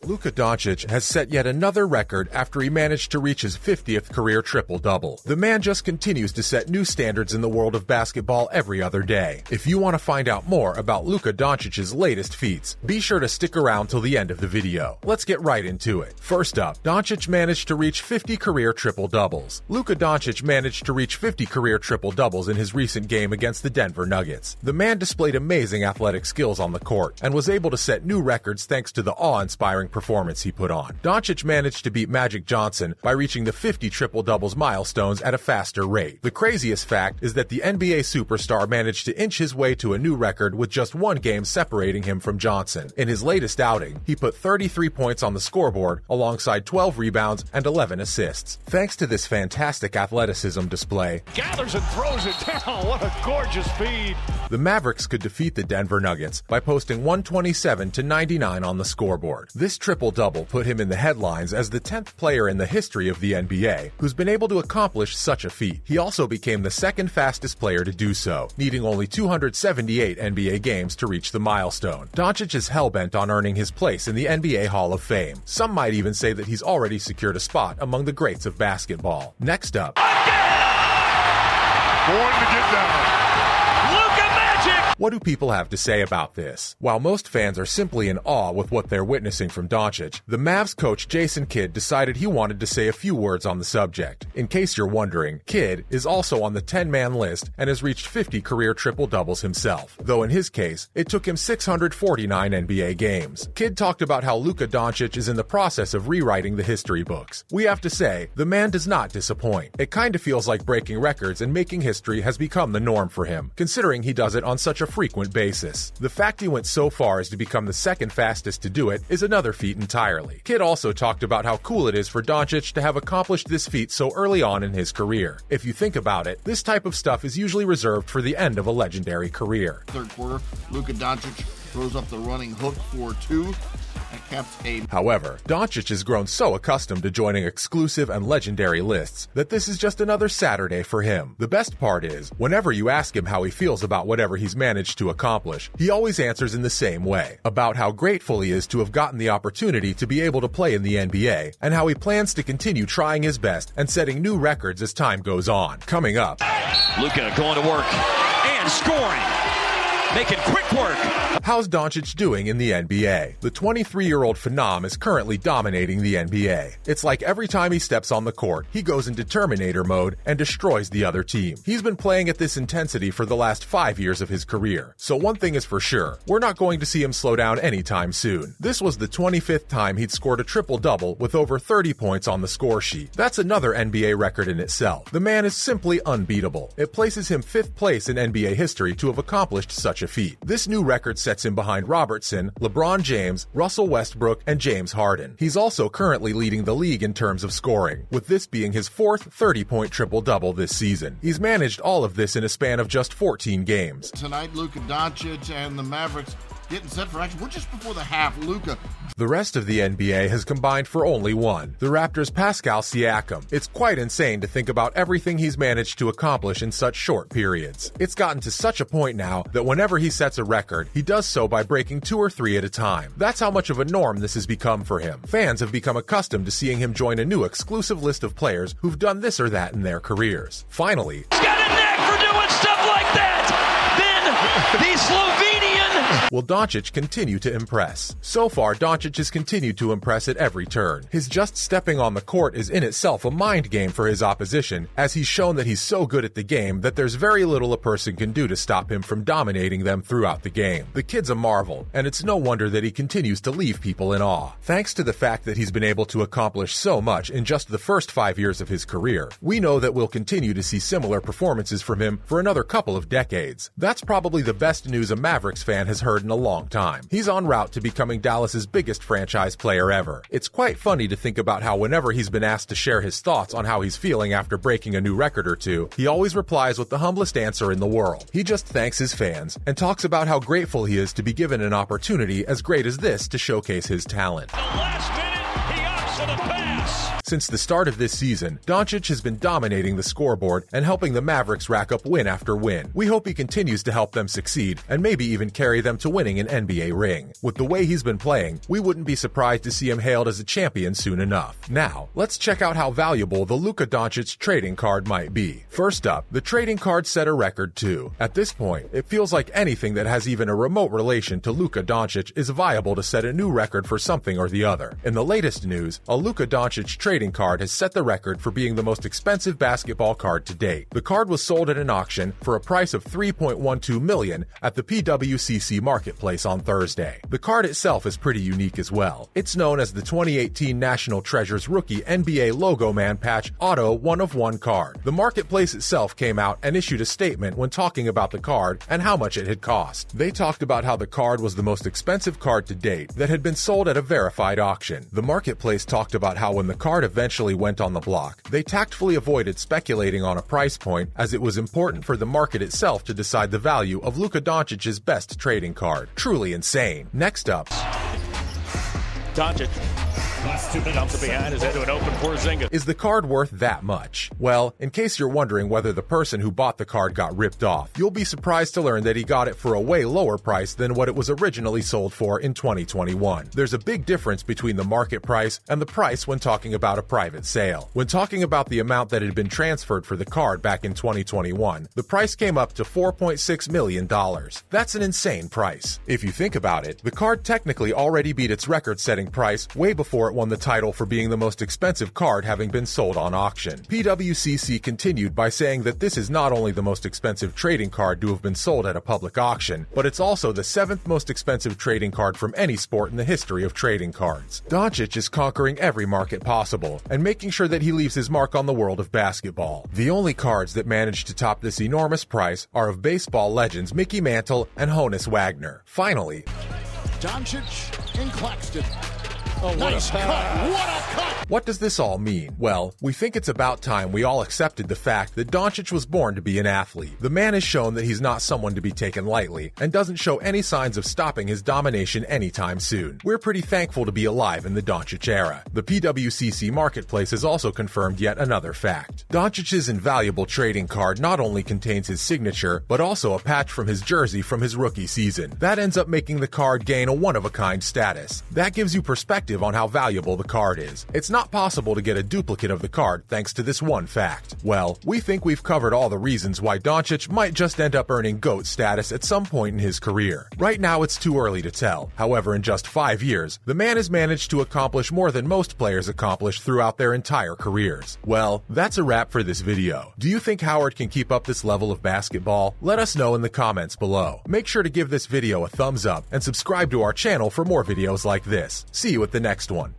Luka Doncic has set yet another record after he managed to reach his 50th career triple-double. The man just continues to set new standards in the world of basketball every other day. If you want to find out more about Luka Doncic's latest feats, be sure to stick around till the end of the video. Let's get right into it. First up, Doncic managed to reach 50 career triple-doubles. Luka Doncic managed to reach 50 career triple-doubles in his recent game against the Denver Nuggets. The man displayed amazing athletic skills on the court and was able to set new records thanks to the awe-inspiring performance he put on. Doncic managed to beat Magic Johnson by reaching the 50 triple-doubles milestones at a faster rate. The craziest fact is that the NBA superstar managed to inch his way to a new record with just one game separating him from Johnson. In his latest outing, he put 33 points on the scoreboard alongside 12 rebounds and 11 assists. Thanks to this fantastic athleticism display, gathers and throws it down. What a gorgeous feed. The Mavericks could defeat the Denver Nuggets by posting 127-99 on the scoreboard. This triple-double put him in the headlines as the 10th player in the history of the NBA who's been able to accomplish such a feat. He also became the second fastest player to do so, needing only 278 NBA games to reach the milestone. Doncic is hell-bent on earning his place in the NBA Hall of Fame. Some might even say that he's already secured a spot among the greats of basketball. Next up, going to get down. What do people have to say about this? While most fans are simply in awe with what they're witnessing from Doncic, the Mavs coach Jason Kidd decided he wanted to say a few words on the subject. In case you're wondering, Kidd is also on the 10-man list and has reached 50 career triple-doubles himself, though in his case, it took him 649 NBA games. Kidd talked about how Luka Doncic is in the process of rewriting the history books. We have to say, the man does not disappoint. It kinda feels like breaking records and making history has become the norm for him, considering he does it on such a frequent basis. The fact he went so far as to become the second fastest to do it is another feat entirely. Kidd also talked about how cool it is for Doncic to have accomplished this feat so early on in his career. If you think about it, this type of stuff is usually reserved for the end of a legendary career. Third quarter, Luka Doncic throws up the running hook for two. However, Doncic has grown so accustomed to joining exclusive and legendary lists that this is just another Saturday for him. The best part is, whenever you ask him how he feels about whatever he's managed to accomplish, he always answers in the same way, about how grateful he is to have gotten the opportunity to be able to play in the NBA, and how he plans to continue trying his best and setting new records as time goes on. Coming up, Luka going to work and scoring. Making quick work. How's Doncic doing in the NBA? The 23-year-old phenom is currently dominating the NBA. It's like every time he steps on the court, he goes into Terminator mode and destroys the other team. He's been playing at this intensity for the last 5 years of his career. So one thing is for sure, we're not going to see him slow down anytime soon. This was the 25th time he'd scored a triple-double with over 30 points on the score sheet. That's another NBA record in itself. The man is simply unbeatable. It places him 5th place in NBA history to have accomplished such a feat. This new record sets him behind Robertson, LeBron James, Russell Westbrook, and James Harden. He's also currently leading the league in terms of scoring, with this being his 4th 30-point triple-double this season. He's managed all of this in a span of just 14 games. Tonight, Luka Doncic and the Mavericks getting set for action. We're just before the half. Luka. The rest of the NBA has combined for only one, the Raptors' Pascal Siakam. It's quite insane to think about everything he's managed to accomplish in such short periods. It's gotten to such a point now that whenever he sets a record, he does so by breaking 2 or 3 at a time. That's how much of a norm this has become for him. Fans have become accustomed to seeing him join a new exclusive list of players who've done this or that in their careers. Finally, he's got a neck for doing stuff like that. Then the Slovenian. Will Doncic continue to impress? So far, Doncic has continued to impress at every turn. His just stepping on the court is in itself a mind game for his opposition, as he's shown that he's so good at the game that there's very little a person can do to stop him from dominating them throughout the game. The kid's a marvel, and it's no wonder that he continues to leave people in awe. Thanks to the fact that he's been able to accomplish so much in just the first 5 years of his career, we know that we'll continue to see similar performances from him for another couple of decades. That's probably the best news a Mavericks fan has heard in a long time. He's en route to becoming Dallas's biggest franchise player ever. It's quite funny to think about how whenever he's been asked to share his thoughts on how he's feeling after breaking a new record or two, he always replies with the humblest answer in the world. He just thanks his fans and talks about how grateful he is to be given an opportunity as great as this to showcase his talent. The last minute, he to the pass. Since the start of this season, Doncic has been dominating the scoreboard and helping the Mavericks rack up win after win. We hope he continues to help them succeed and maybe even carry them to winning an NBA ring. With the way he's been playing, we wouldn't be surprised to see him hailed as a champion soon enough. Now, let's check out how valuable the Luka Doncic trading card might be. First up, the trading card set a record too. At this point, it feels like anything that has even a remote relation to Luka Doncic is viable to set a new record for something or the other. In the latest news, a Luka Doncic trading card has set the record for being the most expensive basketball card to date. The card was sold at an auction for a price of $3.12 million at the PWCC Marketplace on Thursday. The card itself is pretty unique as well. It's known as the 2018 National Treasures Rookie NBA Logoman Patch Auto 1-of-1 card. The Marketplace itself came out and issued a statement when talking about the card and how much it had cost. They talked about how the card was the most expensive card to date that had been sold at a verified auction. The Marketplace talked about how when the card eventually went on the block, they tactfully avoided speculating on a price point as it was important for the market itself to decide the value of Luka Doncic's best trading card. Truly insane. Next up, Doncic comes behind his head to an open Porzingis. Is the card worth that much? Well, in case you're wondering whether the person who bought the card got ripped off, you'll be surprised to learn that he got it for a way lower price than what it was originally sold for in 2021. There's a big difference between the market price and the price when talking about a private sale. When talking about the amount that had been transferred for the card back in 2021, the price came up to $4.6 million. That's an insane price. If you think about it, the card technically already beat its record-setting price way before it won the title for being the most expensive card having been sold on auction. PWCC continued by saying that this is not only the most expensive trading card to have been sold at a public auction, but it's also the 7th most expensive trading card from any sport in the history of trading cards. Doncic is conquering every market possible and making sure that he leaves his mark on the world of basketball. The only cards that managed to top this enormous price are of baseball legends Mickey Mantle and Honus Wagner. Finally, Doncic in Claxton. Oh, what Nice a cut! pass. What a cut! what does this all mean? Well, we think it's about time we all accepted the fact that Doncic was born to be an athlete. The man has shown that he's not someone to be taken lightly and doesn't show any signs of stopping his domination anytime soon. We're pretty thankful to be alive in the Doncic era. The PWCC Marketplace has also confirmed yet another fact. Doncic's invaluable trading card not only contains his signature, but also a patch from his jersey from his rookie season. That ends up making the card gain a one-of-a-kind status. That gives you perspective on how valuable the card is. It's not possible to get a duplicate of the card thanks to this one fact. Well, we think we've covered all the reasons why Doncic might just end up earning GOAT status at some point in his career. Right now it's too early to tell. However, in just 5 years, the man has managed to accomplish more than most players accomplish throughout their entire careers. Well, that's a wrap for this video. Do you think Howard can keep up this level of basketball? Let us know in the comments below. Make sure to give this video a thumbs up and subscribe to our channel for more videos like this. See you at the next one.